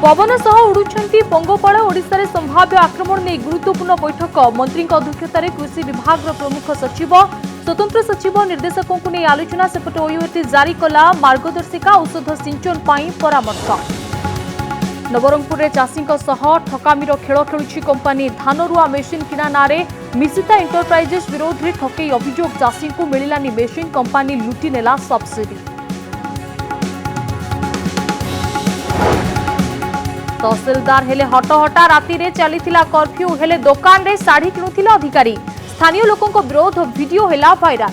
पवन सह उड़ुछंती पंगोपाल ओडिशा संभाव्य आक्रमण नहीं गुरुत्वपूर्ण बैठक मंत्री अध्यक्षतार कृषि विभाग प्रमुख सचिव स्वतंत्र सचिव निर्देशकों को नहीं आलोचना सेपटे ओयूएटी जारी कला मार्गदर्शिका औषध सिंचन पाई परामर्श। नवरंगपुर चाषी ठकामीर खेल खेलुछि कंपानी धान रुआ मेसीन किणा नारे मिसिता एंटरप्राइजेस विरोध में ठकई अभियोग चाषी को मिलानी मेसीन कंपानी लुटि नेला सब्सिडी। तहसिलदार हेले हटहटा राति रे चलीथिला कर्फ्यू हेले दुकान रे साड़ी किणुथिला अधिकारी स्थानीय लोकों विरोध वीडियो हेला भाइराल।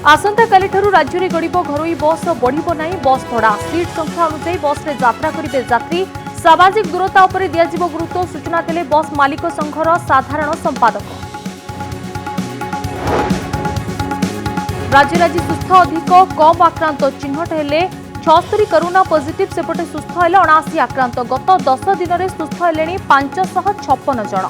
आसंता काली ठारू राज्य में गड़िब घरोई बस बढ़िब नहीं बस भड़ा सीट संख्या अनुसार बस रे यात्रा करिवे यात्री सामाजिक दूरता उपरे दियाजिब गुरुत्व सूचना देले बस मालिक संघर साधारण संपादक। राज्य राज्य सुस्थ अधिक कम आक्रांत चिन्हट हेले 76 कोरोना पॉजिटिव सेपटे सुस्थ हेले 79 आक्रांत गत 10 दिन में सुस्थ हेले 556 जन।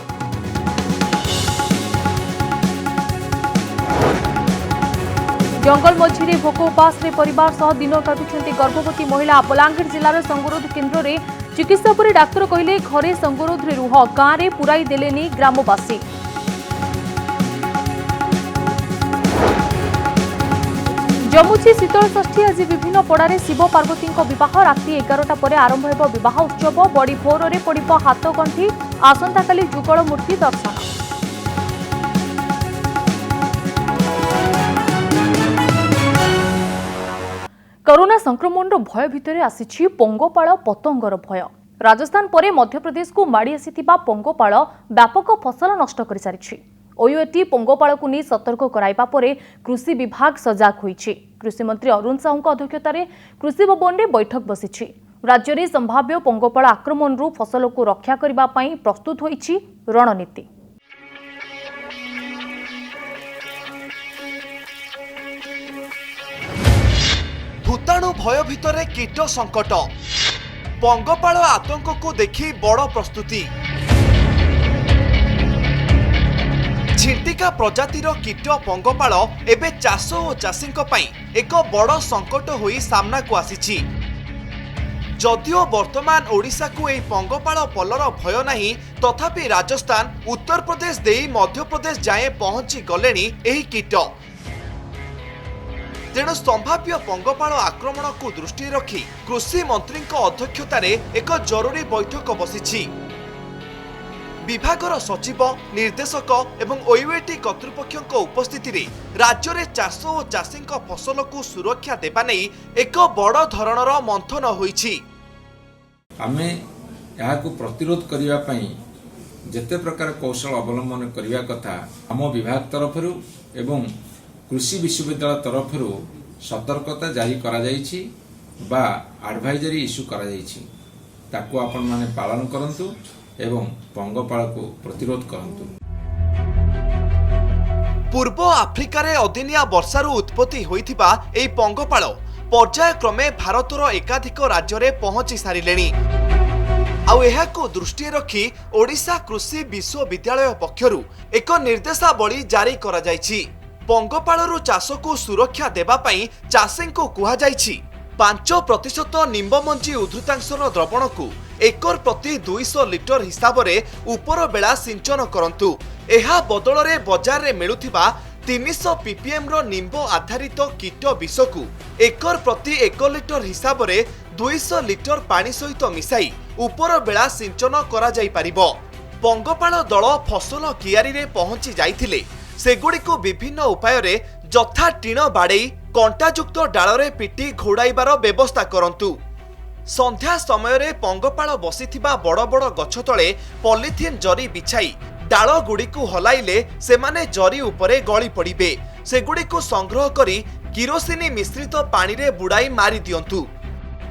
जंगल मझिरे भोक उपास रे परिवार सह दिन काटुछंती गर्भवती महिला बलांगीर जिलार संगरोध केन्द्र रे चिकित्सा पर डाक्तर कहले घरे संगरोध रे रुह गाँव में पुराई देलेनी ग्रामवासी। जमुची शीतल षष्ठी आज विभिन्न पड़ारे शिव पार्वती विवाह राति 11टा पर आरंभ होब विवाह उत्सव बड़ी भोर में पड़ब हाथगंठी आसंता काली जुगल मूर्ति दर्शन। कोरोना संक्रमण भय भितर आसी पंगोपाल पतंगर भय। राजस्थान पर मध्यप्रदेश को माड़ी आसीथिबा पंगोपाल व्यापक फसल नष्ट कर सारिछि। ओयूएटी पंगोपाल को नहीं सतर्क कराइबा परे कृषि विभाग सजाग होइछि। कृषि मंत्री अरुण साहू अध्यक्षतार कृषि भवन में बैठक बसिछि। राज्य में संभाव्य पंगोपाल आक्रमण रु फसल को रक्षा करबा पई प्रस्तुत होइछि रणनीति। भूताणु भय भितरे कीट संकट पंगोपाल आतंक को देखी बड़ प्रस्तुति। झिंटिका प्रजातिर कीट पंगोपाल एबे चाष और चाषी एक बड़ संकट होई सामना को आसीछि। जदियो वर्तमान ओडिशा को एई पंगोपाल पलर भय नहीं तथापि राजस्थान उत्तर प्रदेश देई मध्य प्रदेश जाए पहुंची गलेनी एही कीट। तेणु संभाव्य पंगोपाल आक्रमण को दृष्टि रखी कृषि मंत्री अध्यक्षतार एक जरूरी बैठक बसिछि। विभागर सचिव निर्देशक एवं ओयूएटी कर्तृपक्ष उपस्थिति रे राज्य में चाष और चाषी फसल को सुरक्षा देवा नहीं एक बड़ धरणर मंथन होइछि। आमे यहाँ को प्रतिरोध करिया पई जेते प्रकार कौशल अवलंबन करिया कथा आम विभाग तरफ एवं कृषि विश्वविद्यालय तरफ सतर्कता जारी करा जाइछि बा एडवाइजरी इश्यू करा जाइछि। ताकू आपण माने पालन करंतु एवं पंगोपाल को प्रतिरोध करंतु। पूर्व आफ्रिकार अदिनिया वर्षारू उत्पत्ति होइथिबा एई पंगोपाल पर्यायक्रमे भारतर एकाधिक राज्य में पहुंची सारिलेनी। आउ एहाको दृष्टि रखी ओडिशा कृषि विश्वविद्यालय पक्षरु एक निर्देशावली जारी करा जाइछि। पंगोपालरू चाष को सुरक्षा देवा पई चाषी को कुहा जाइछि 5% निम्ब मंजी उद्धृतांशर द्रवण को एकर प्रति 200 लिटर हिसाब रे ऊपर बेला सिंचन करंतु। एहा बदल रे बाजार रे मिलुथिबा 300 ppm रो निम्ब आधारित कीट विष को एकर प्रति 1 लिटर हिसाब रे 200 लिटर पानी सहित मिसाई ऊपर बेला सिंचन करा जाई परिबो। पंगोपाल दल फसल कियारी रे पहुंची जाइथिले सेगुड़ी को विभिन्न उपाय रे जथा टीण बाड़े कंटायुक्त डालरे पिटी घोड़ाइबार व्यवस्था करंतु। संध्या समय रे पंगोपाल बसिथिबा बड़ बड़ गछ तले पॉलिथिन जरी बिछाई डाल गुड़ी को हलाइले सेमाने जरी उपरे गली पड़िबे। सेगुड़ी को संग्रह करी किरोसिनी मिश्रित पानी रे बुड़ाई मारी दियंतु।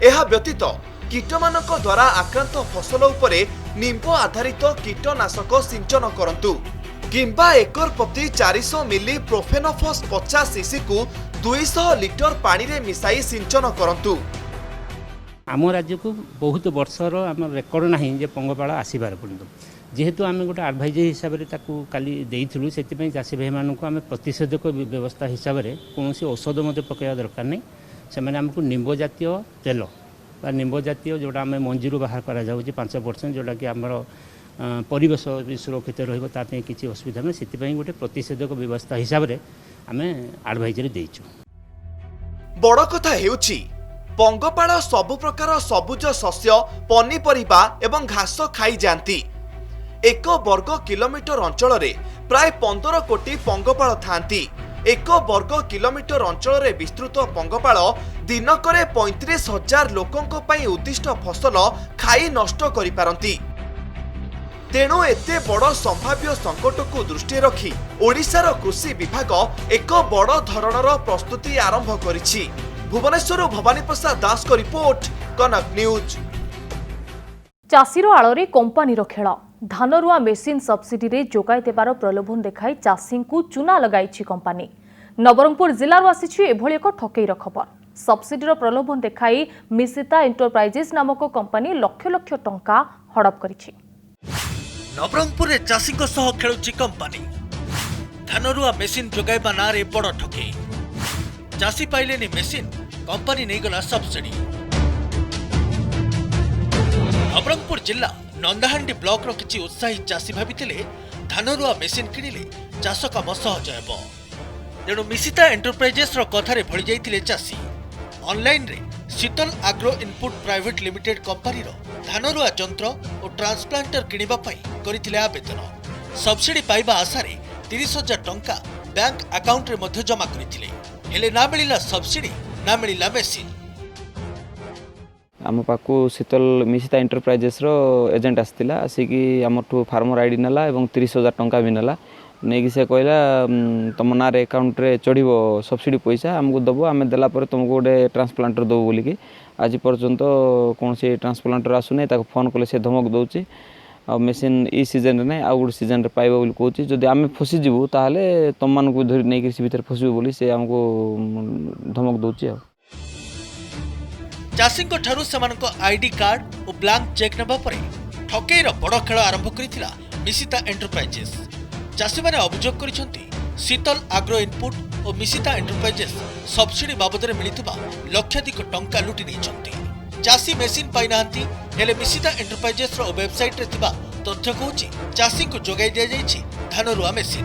एहा व्यतीत कीटमानक द्वारा आक्रांत फसल उपरे निम्ब आधारित कीटनाशक सिंचन करंतु किंबा एकर प्रति 400 मिली प्रोफेनोफॉस 50 सीसी को 200 लिटर पानी रे मिसाई सिंचन करंतु। आम राज्य को बहुत वर्षर आम रेकर्ड नहीं जे पंगोपाल आसबार पर्यटन जेहेतु आम गोटे आडभाइजरी हिसाब से काली देइथिलु सेतिपई चाषी भाई मानक आम प्रतिषेधक व्यवस्था हिसाब से कौन औषध मत पकड़ा दरकार नहीं से आमको निम्ब जातीय तेल बा निम्ब जातीय जोटा आम मंजी बाहर करा 5% जोटा कि आमर परिवेश भी सुरक्षित रही किसी असुविधा नहीं से गोटे प्रतिषेधक व्यवस्था हिसाब से आम आडभाइजरी देइछु। बड़ कथा हेउछि पंगपाळ सबु प्रकार सबुज शस्य पनीपरिबा एवं घास खाई जाती। 1 वर्ग किलोमीटर अंचल रे प्राय 15 कोटी पंगपाळ थांती। 1 वर्ग किलोमीटर अंचल रे विस्तृत पंगपाळ दिनकरे 35,000 लोकंक पई उद्दिष्ट फसल खाई नष्ट करि पारंती। तेणु एते बड़ संभाव्य संकट को दृष्टि रखी ओडिशार कृषि विभाग एक बड़ धरणर प्रस्तुति आरंभ करिछि। भुवनेश्वर भवानी प्रसाद दास को रिपोर्ट, कनक न्यूज। चाषीर आଳରେ कंपानीर खेल धानरुआ मेसीन सब्सिडी रे जोगाई देवार प्रलोभन देखाई चाषी को चूना लगाई कंपानी। नवरंगपुर जिलार आसी एभली एक ठकेईर खबर। सब्सिडीर प्रलोभन देखाई मिसिता एंटरप्राइजेस नामक कंपानी लक्ष लक्ष टंका हड़प करिछि। नवरंगपुर रे चाषी सह खेलुची कंपानी धानरुआ मेसीन जोगाइबा ना रे बड़ ठकेई। चाषी पाइलेनी मेसीन, कंपानी नहीं गला सब्सिडी। नवरंगपुर जिला नंदाहांडी ब्लॉक रो किछि उत्साही चाषी भाबिथिले धानरुआ मेसीन किनिले चाष काम सहज हेबो। तेणु मिसिता एंटरप्राइजेस रो कथारे भଳି जाइथिले चाषी। ऑनलाइन रे Sheetal agro input private limited company रो धानरुआ यंत्र और ट्रांसप्लांटर किनिबा पई करिथिले आवेदन। सब्सिडी पाइबा आशारे 30,000 टंका बैंक अकाउंट रे मध्ये जमा करिथिले, हेले ना मिलिला सब्सिडी ना मिलिला मेसीन। आम पाक शीतल मिसिता एंटरप्राइजेस रो एजेंट आसला आसिकी आमठू फार्मर आईडी नाला और 30,000 टंका भी नाला नहीं से कहला तुम ना अकाउंट रे चढ़ो सब्सिडी पैसा आमको दबो आम देला पर तुमको गोटे ट्रांसप्लांटर दबो बोलिकी आज पर्यंत कौन से ट्रांसप्लांटर आसुना फोन कले से धमक दौची आ मेसीन ई सीजन ना आउ गोटे सीजन रे पाइबा बोली कहूँ जदि आम फसीजु ताहले तुम मानक धरी नहीं से भीतर फसबू बोली से आमको धमक दौची। चाषी ठारू सेमानक आईडी कार्ड और ब्लांक चेक नेबा परे ठकेईर बड़ खेल आरंभ करिथिला मिसिता एंटरप्राइजेस। चाषी माने अभियोग करिसेंती शीतल एग्रो इनपुट और मिसिता एंटरप्राइजेस सब्सिडी बाबद में मिलिथिबा लक्षाधिक टंका लुटि नेइछंती। चाषी मेसीन पाई नाहंती, हेले मिसिता एंटरप्राइजेस रो वेबसाइट रे थिबा तथ्य कहूची चाषी को जोगाई दिया जाइछि धानरुआ मेसीन।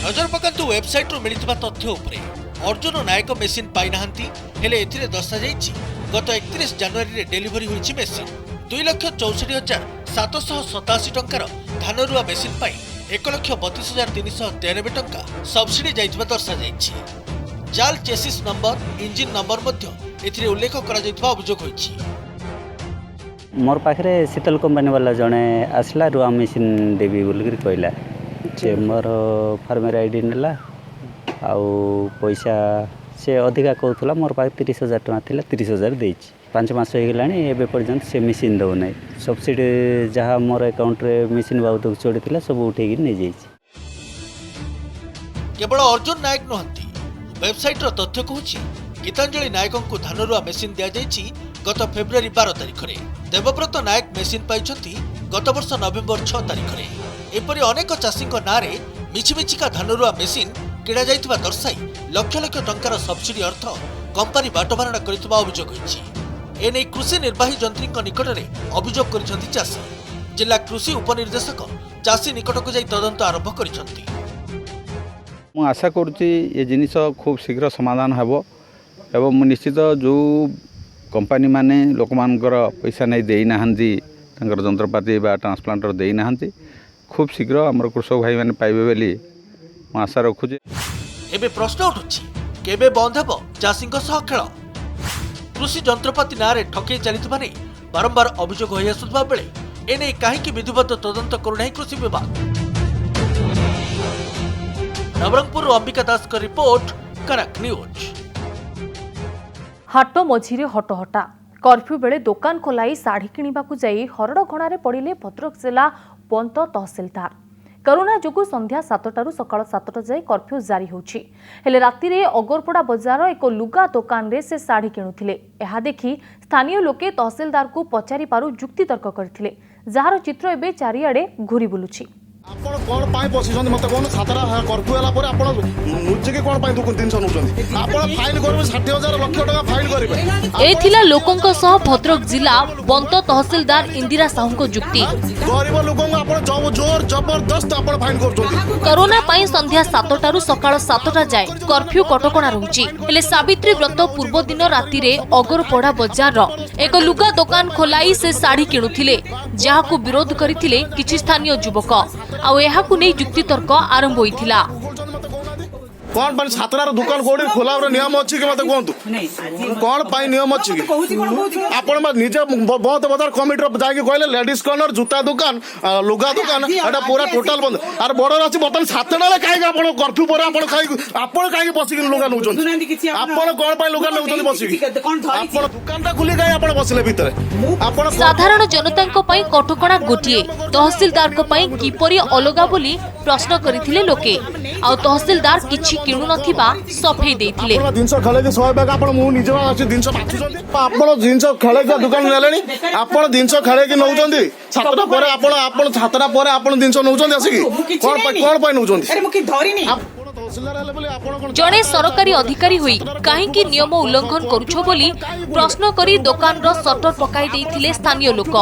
नजर पकांतु वेबसाइट रो मिलिथिबा तथ्य उपरे। अर्जुन नायक मेसीन पाई नाहंती, हेले एथिरे दर्शा जाइछि गत 31 जनवरी रे डेलीवरी होइछि मेसीन। 2,64,787 टंकार धानरुआ मेसीन पाई 1,32,393 टंका सब्सिडी जाइथिबा दर्शा जाइछि। जाल चेसिस नंबर इंजिन नंबर मध्य एथिरे उल्लेख करा जाइथिबा अभियोग होइछि। मोर पाखरे शीतल कंपनी वाला जने आसला रुआ मेसीन देवी बोलकर कहला से मोर फार्मर आईडी नेला आउ पैसा से अधिका कहूला मोर पाखे 30,000 टଙ୍କା थिला 30,000 देछि। 5 मास हो गलानी एबे पर्यंत से मेसीन दो नै सब्सिडी जहाँ मोर अकाउंट रे मेसीन बाबद चढ़ी थिला सब उठे नहीं जाइछि। केवल अर्जुन नायक नहंती, वेबसाइट रो तथ्य कहूछि गीतांजलि नायकन को धानरुआ मेसीन दिया जाइछि गत फेब्रुआरी 12 तारिख रे। देवव्रत नायक मेसीन पाइछंती गत वर्ष नवेम्बर 6 तारिख रे। एपरि अनेक चाषीक नारे मिछिमिछिका धानरुआ मेसीन किणा जाइथिबा दर्शाई लक्ष लक्ष टंकार सब्सिडी अर्थ कंपानी बाटमारणा करिथिबा अभियोग होइछि। एने कृषि निर्वाही जंत्रीक निकट में अभियोग करिसेंती चाषी। जिला कृषि उपनिर्देशक चाषी निकट को जाई तदंत आरंभ करिसेंती। मु आशा करुच्ची ये जिनिस खूब शीघ्र समाधान हेबो एवं निश्चित जो कंपानी माने लोक मानकर पैसा नहीं देई नाहंती तंकर जंत्रपाति बा ट्रांसप्लांटर देई नाहंती खूब शीघ्र हमर कृषक भाई माने पाइबे बेली मु आशा रखुचे। एबे प्रश्न उठुछि केबे बंद हेबो चाषीक सह खेल। कृषि जंत्रपाति नारे ठकेई चलिथिबा नै बारंबार अभियोग होई आसुथबा बेले एने काहेकि विधिवत तदंत करुनाही कृषि विभाग। नवरंगपुर अंबिका दास का रिपोर्ट, कनक न्यूज। हाट मझिरे हटहटा कर्फ्यू बेले दुकान खोलाई शाढ़ी किणवाक जाई हरड़ घणारे पड़िले भद्रक जिला पंत तहसिलदार। करोना जोगु संध्या 7टारू सकाळ 7टा जाए कर्फ्यू जारी होछि। हेले राति रे अगरपड़ा बजार एक लुगा दुकान रे से साड़ी किणुथिले। एहा देखि स्थानीय लोके तहसीलदार को पचारि पारु जुक्ति तर्क करथिले, जार चित्र एबे चारिआडे घुरी बुलुछि। आपण कोन पाई पोसिसन मते कोन सातरा कर्फ्यू हला पर आपण नुजे के कोन पाई दुकान 300 नउचंदी आपण फाइन करबे 60,000 लाख टका फाइन करबे। ए थिला लोकंक सह भद्रक जिला बंत तहसीलदार इंदिरा साहू को जुक्ति। गरीब लोकंक आपण जोर जबरदस्त आपण फाइन करचंदी। कोरोना पाई संध्या 7टारू सकाळ 7टा जाए कर्फ्यू कटकणा रहुछि। हेले सावित्री व्रत पूर्व दिन राति रे अगरपड़ा बजार एक लुगा दुकान खोलाई से साड़ी किणुथिले, जाहाकू विरोध करथिले किछि स्थानीय युवक। आउ एहाकू नै जुक्ति तर्क आरंभ होइथिला। कोन पाई सातरा दुकान कोडी खोलावर नियम अछि के मते कोंतु कोन पाई नियम अछि के आपण निजे बहुत बजार कमिटी जाके कहले लेडीज कॉर्नर जूता दुकान लुगा दुकान एटा पूरा टोटल बंद आर बडर अछि बतन सातटा ले काहे आपण कर्फ्यू पर आपण काहे बसी के लुगा नउचन आपण कोन पाई लुगा नउचन बसी आपण दुकानटा खुली गए आपण बसले भीतर आपण साधारण जनतांको पई कटकणा गोटिए, तहसीलदार को पई किपरि अलगा बोली प्रश्न करिथिले लोके। आ तहसीलदार किछि किणु नथिबा सफेई देथिले। आपण जिंस खळे के 100 बैग आपण मु निजे अछि जिंस बाछुचंदी आपण जिंस खळे के दुकान नेलेनी आपण जिंस खळे के नउचंदी सातटा परे आपण सातटा परे आपण जिंस नउचंदी आसी कोन पाई नउचंदी अरे मु की धरिनी जड़े सरकारी अधिकारी हुई कहीं नियम उल्लंघन करुछो बोली प्रश्न करी दुकान रो शटर पकाई देथिले स्थानीय लोक।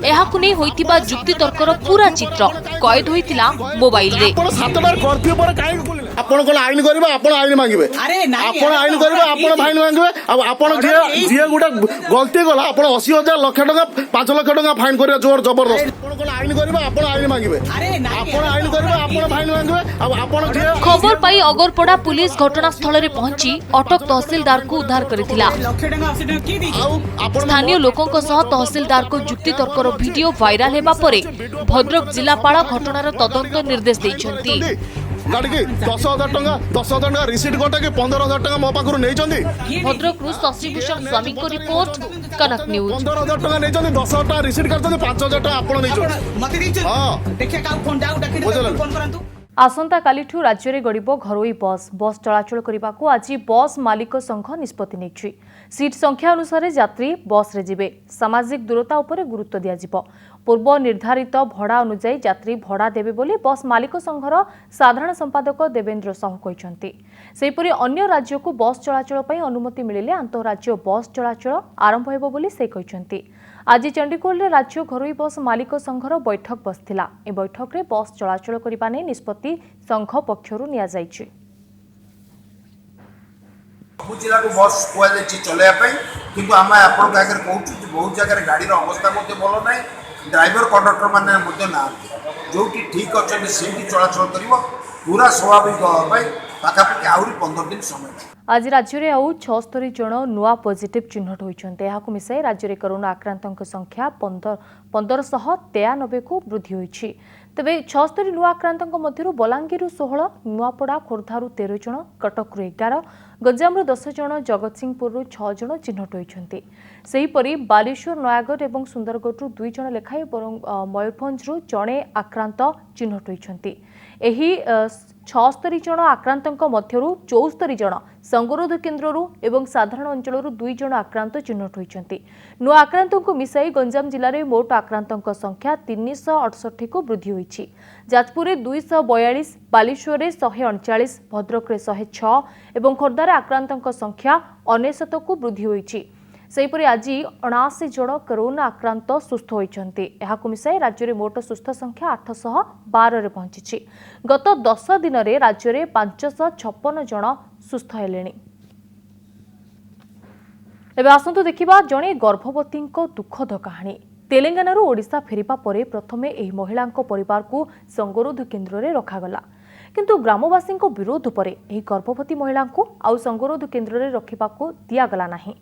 एहाकु नै होइतिबा जुक्ति तर्कर पूरा चित्र कैद होइतिला मोबाइल रे। आपण सातटार कर्फ्यू पर काहे बोलिले आपण कोन आइन करबा आपण आइन मांगिबे आपण आइन करबा आपण फाइन मांगिबे आपण जे गुडा गलती गला आपण 80,000 लाख टका 5 लाख टका फाइन करिया जोर जबरदस्त आपण कोन आइन करबा आपण आइन मांगिबे आपण आइन करबा आपण फाइन मांगिबे आपण जे खबर पाई अगरपड़ा पुलिस घटनास्थल रे पहुंची अटक तहसीलदार को उद्धार करिथिला। स्थानीय लोकों सह तहसीलदार को जुक्ति तर्कर वीडियो वायरल हेबा परे भद्रक जिलापाल घटनार तदंत निर्देश दैछंती। गाड़ी की 10,000 टका रिसीट गोटे के 15,000 टका मो पाखरु नै चंदी। भद्रक रु शशिभूषण स्वामी को रिपोर्ट, कनक न्यूज। 15,000 टका नै चंदी, 10,000 टका रिसीट करतंदी, 5,000 टका आपण नै चंदी मते दैछ। हां देखिए का फोन डाउ डाके फोन करंतु। आसंता कालीठू राज्य में गड़ब घरोई बस चलाचल करने को आज बस मालिक संघ निष्पत्ति नहीं। सीट संख्या अनुसार यात्री बस रे जिबे। सामाजिक दूरता उपर गुरुत्व दिया। पूर्व निर्धारित भड़ा अनुजाई यात्री भड़ा देवे बोली बस मालिक संघर साधारण संपादक देवेंद्र साहू कहते। सेहीपरि अन्य राज्य को बस चलाचल पर अनुमति मिलिले अंतरराज्य बस चलाचल आरंभ हेबो बोली से कहते। आज चंडीगढ़ राज्य घरोई बस मालिक संघर बैठक बसथिला। ए बैठक रे बस चलाचल करिबा नै निष्पत्ति संघ पक्षरु निया जायछि। सब जिला को बस कुआ चलैया किंतु आम आपण आगे कहूँ बहुत जगह गाड़ी अवस्था भल ना, ड्राइवर कंडक्टर मैंने ना जो ठीक अच्छे से चलाचल कर पूरा स्वाभाविक पाखापाखि आहरी 15 दिन समय। आज राज्य में आउ 76 जन नुआ पॉजिटिव चिन्हट होइछन्ते। एहाकु मिसाई राज्य में कोरोना आक्रांतक संख्या 1593 को वृद्धि होइछि। तेबे 76 नुआ आक्रांतक मध्यरु बलांगीरु 16, नुआपड़ा खोर्धारु 13 जन, कटकरु 11, गंजामरु 10 जन, जगतसिंहपुरु 6 जन चिन्हट होइछन्ते। सेहीपरि बालेश्वर, नयागढ़ और सुंदरगढ़ 2 जन लेखाई मयूरभंजरु जणे आक्रांत चिन्हट होइछन्ते। एही 76 जन आक्रांतक मध्यरु 74 जन संगरोध केन्द्ररू एवं साधारण अंचलरू 2 जन आक्रांत चिन्हट होइछन्ते। नुआ आक्रांतक मिसाई गंजाम जिले में मोट आक्रांतक संख्या 368 को वृद्धि होइछि। जाजपुर में 242, बालेश्वर 139, भद्रक 106 एवं खोर्धार आक्रांतक संख्या 69 को वृद्धि होइछि। सेहीपरि आज 79 जन कोरोना आक्रांत सुस्थ होइछन्ते। एहाकु मिसाई राज्य में मोट सुस्थ संख्या 812 रे पहुंची। गत 10 दिन में राज्य में 556 जन सुस्थ हेलेनी। एबे आसंतु देखिबा जणे गर्भवती दुखद कहानी। तेलंगानारू ओडिशा फेरिबा परे प्रथमे एही महिलांको परिवार को संगरोध केन्द्र रे रखागला, किंतु ग्रामवासी विरोध परे एही गर्भवती महिला को आउ संगरोध केन्द्र रे रखिबाको दियागला नाही।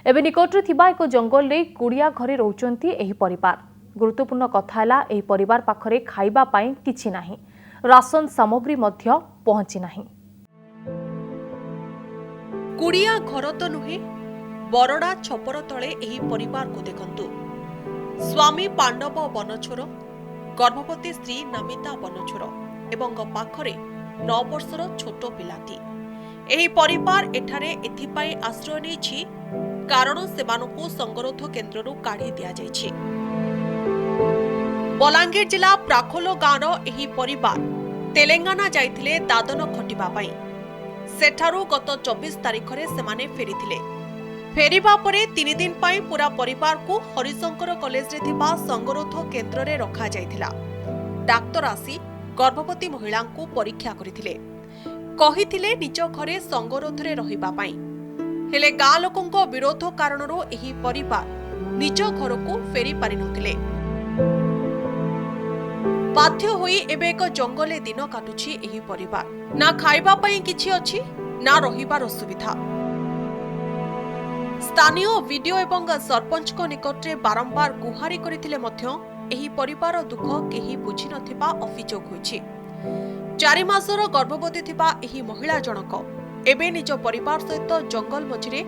एबे निकटरे थिबा एक जंगल रे कुड़िया घरे रहउचंती एही परिवार। गुरुत्वपूर्ण कथा हैला एही परिवार पाखरे खाइबा पाई किछि नाही, राशन सामग्री मध्य पहुंची नाही। कुड़िया घर तो नुहे, बरडा छपर तले एही परिवार को देखंतु। स्वामी पांडव बनछोर, गर्भवती स्त्री नमिता बनछोर एवं पाखरे 9 वर्षर छोट पिलाटी। एही परिवार एठारे एथिपाई आश्रय नेछि कारण सेमानकु संगरोध केन्द्ररू काढी दिया जाइछि। बलांगीर जिला प्राखोलो गाँव एही परिवार तेलेंगाना जाइथिले दादन खटिबा पई। सेठारू गत 24 तारिख रे सेमाने फेरिथिले। फेरिबा परे 3 दिन पाई पूरा परिवार को हरिशंकर कॉलेज रे थिबा संगरोध केन्द्र रे रखा जाइथिला। डाक्टर आसी गर्भवती महिला को परीक्षा करिथिले। कहिथिले निज घरे संगरोध रे रहिबा पई। हेले गाँ लोकंको विरोध कारणरो एही परिवार निज घर को फेरी पारि नथिले। बाध्य होई एबे एक जंगले दिन काटुछि एही परिवार। ना खाइबा पई किछि अछि ना रहिबार सुविधा। स्थानीय वीडियो एवं सरपंच को निकटरे बारंबार गुहारी करथिले मध्य एही परिवार दुख केही बुझि नथिबा अभियोग होइछि। 4 मासर गर्भवती थिबा एही महिला जनक एबे निज परिवार सहित जंगल मझिरे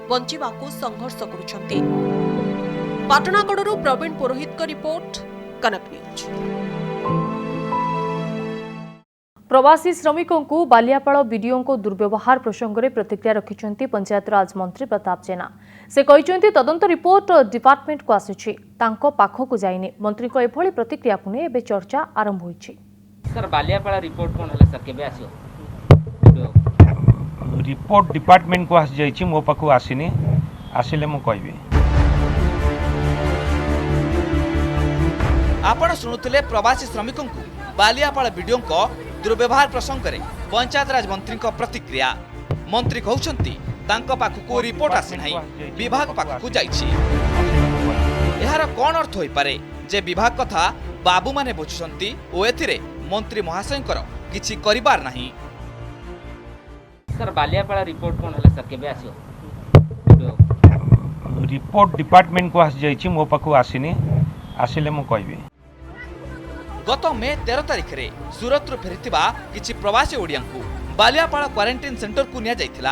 बंचिबाकू संघर्ष करुछंती। पाटणागड़रू प्रवीण पुरोहित का रिपोर्ट, कनक न्यूज। प्रवासी श्रमिकों को बालियापाड़ बीडीओ को दुर्व्यवहार प्रसंग में प्रतिक्रिया रखिंट पंचायतराज मंत्री प्रताप जेना। से कहते तदंत रिपोर्ट डिपार्टमेंट को आसी पाखक जाइनि। मंत्री को एभली प्रतिक्रिया को नहीं चर्चा आरंभ होइछि। सर बालियापाड़ रिपोर्ट कोन हले सर केबे आसियो? रिपोर्ट डिपार्टमेंट को आसी जाइछि, मो पाखु आसीनी। आसिले मु कहबी। आपण शुणुले प्रवासी श्रमिकों को बालियापाड़ बीडीओ दुर्व्यवहार प्रसंग में पंचायतराज मंत्री प्रतिक्रिया। मंत्री कहउछंती तांको पाखकु रिपोर्ट आसी नाही, विभाग पाखकु जाइछि। एहार कोन अर्थ होई पारे जे विभाग कथा बाबू माने बुझुछंती ओ एथिरे मंत्री महाशयंकर किछि करिबार नाही। सर बालियापाड़ रिपोर्ट कोन हले सर केबे आसियो? रिपोर्ट डिपार्टमेंट को आसी जाइछि, मो पाखु आसीनी। आसिले मु कहबी। गत मे 13 तारिख रे सूरत रु फेरिथिबा किछि प्रवासी ओडिया को बालियापाड़ क्वारंटाइन सेंटर को निया जाइथिला।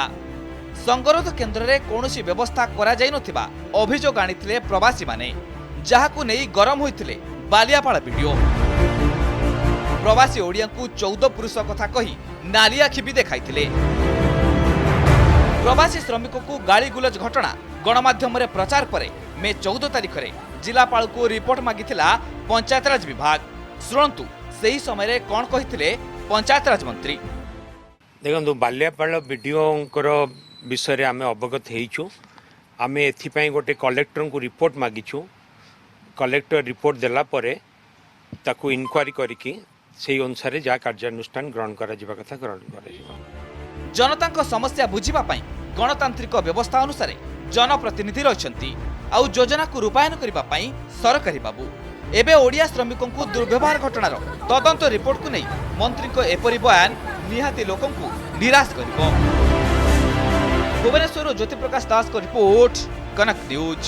संगरोध केन्द्र रे कोनोसी व्यवस्था करा जाय नथिबा अभियोग आनिथिले प्रवासी माने, जाहाकु नेई गरम होइथिले बालियापाड़ वीडियो। प्रवासी ओडिया को 14 पुरुष कथा कही नाली आखि भी देखाइथिले। प्रवासी श्रमिक को गाड़ी गुलज घटना गणमाध्यम रे प्रचार परे मे 14 तारिख रे जिलापाल को रिपोर्ट मागिथिला पंचायतराज विभाग। शुणु से समय कौन कही पंचायतराज मंत्री। देखो बालियापाड़ वीडियो विषय आम अवगत होइछु। आम एथिपाई गोटे कलेक्टर को रिपोर्ट मागिछु। कलेक्टर रिपोर्ट देला परे ताकू इनक्वारी करिकी से अनुसार जहाँ कार्यानुष्ठान ग्रहण करा जिबा कथा ग्रहण करा। जनता समस्या बुझिबा पई गणतांत्रिक व्यवस्था अनुसार जनप्रतिनिधि रहिछंती आउ योजना को रूपायन करिबा पई सरकारी बाबू। एबे ओडिया श्रमिकों को दुर्व्यवहार घटनार तदंत रिपोर्ट को नहीं मंत्री को एपरी बयान निहाती लोकों को निराश करिबो। भुवनेश्वर ज्योति प्रकाश दास को रिपोर्ट, कनक न्यूज।